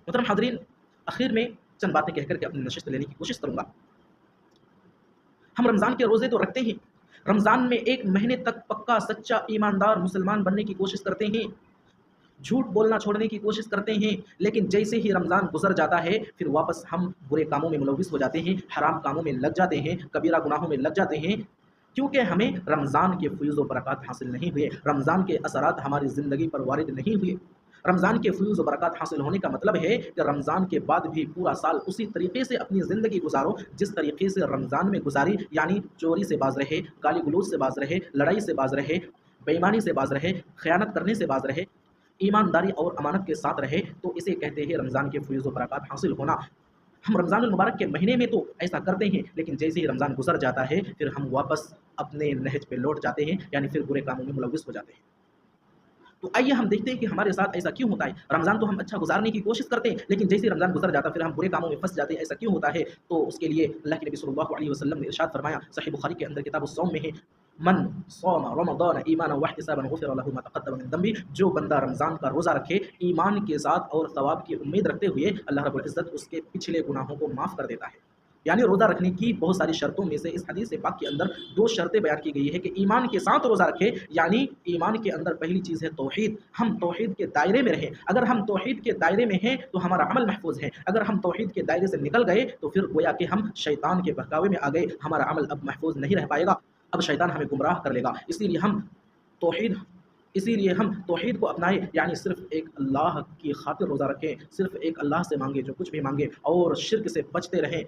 محترم حاضرین، آخر میں چند باتیں کہہ کر کے اپنی نشست لینے کی کوشش کروں گا۔ ہم رمضان کے روزے تو رکھتے ہیں، رمضان میں ایک مہینے تک پکا سچا ایماندار مسلمان بننے کی کوشش کرتے ہیں، جھوٹ بولنا چھوڑنے کی کوشش کرتے ہیں، لیکن جیسے ہی رمضان گزر جاتا ہے پھر واپس ہم برے کاموں میں ملوث ہو جاتے ہیں، حرام کاموں میں لگ جاتے ہیں، کبیرہ گناہوں میں لگ جاتے ہیں، کیونکہ ہمیں رمضان کے فیوز و برکات حاصل نہیں ہوئے، رمضان کے اثرات ہماری زندگی پر وارد نہیں ہوئے۔ رمضان کے فیوز و برکات حاصل ہونے کا مطلب ہے کہ رمضان کے بعد بھی پورا سال اسی طریقے سے اپنی زندگی گزارو جس طریقے سے رمضان میں گزاری، یعنی چوری سے باز رہے، گالی گلوچ سے باز رہے، لڑائی سے باز رہے، بے ایمانی سے باز رہے، خیانت کرنے سے باز رہے، ایمانداری اور امانت کے ساتھ رہے، تو اسے کہتے ہیں رمضان کے فیوز و برکات حاصل ہونا۔ ہم رمضان المبارک کے مہینے میں تو ایسا کرتے ہیں، لیکن جیسے ہی رمضان گزر جاتا ہے پھر ہم واپس اپنے نہج پہ لوٹ جاتے ہیں، یعنی پھر برے کاموں میں ملوث ہو جاتے ہیں۔ تو آئیے ہم دیکھتے ہیں کہ ہمارے ساتھ ایسا کیوں ہوتا ہے۔ رمضان تو ہم اچھا گزارنے کی کوشش کرتے ہیں، لیکن جیسے ہی رمضان گزر جاتا ہے پھر ہم برے کاموں میں پھنس جاتے ہیں، ایسا کیوں ہوتا ہے؟ تو اس کے لیے اللہ کے نبی صلی اللہ علیہ وسلم نے ارشاد فرمایا، صحیح بخاری کے اندر کتاب الصوم میں ہے، من صوم رمضان ایمانا واحتسابا غفر له ما تقدم من ذنبه، جو بندہ رمضان کا روزہ رکھے ایمان کے ساتھ اور ثواب کی امید رکھتے ہوئے، اللہ رب العزت اس کے پچھلے گناہوں کو معاف کر دیتا ہے۔ یعنی روزہ رکھنے کی بہت ساری شرطوں میں سے اس حدیث پاک کے اندر دو شرطیں بیان کی گئی ہے کہ ایمان کے ساتھ روزہ رکھے، یعنی ایمان کے اندر پہلی چیز ہے توحید، ہم توحید کے دائرے میں رہیں۔ اگر ہم توحید کے دائرے میں ہیں تو ہمارا عمل محفوظ ہے، اگر ہم توحید کے دائرے سے نکل گئے تو پھر گویا کہ ہم شیطان کے بہکاوے میں آ گئے، ہمارا عمل اب محفوظ نہیں رہ پائے گا، اب شیطان ہمیں گمراہ کر لے گا۔ توحید اسی لیے ہم توحید کو اپنائیں، یعنی صرف ایک اللہ کی خاطر روزہ رکھیں، صرف ایک اللہ سے مانگے جو کچھ بھی مانگے، اور شرک سے بچتے رہیں۔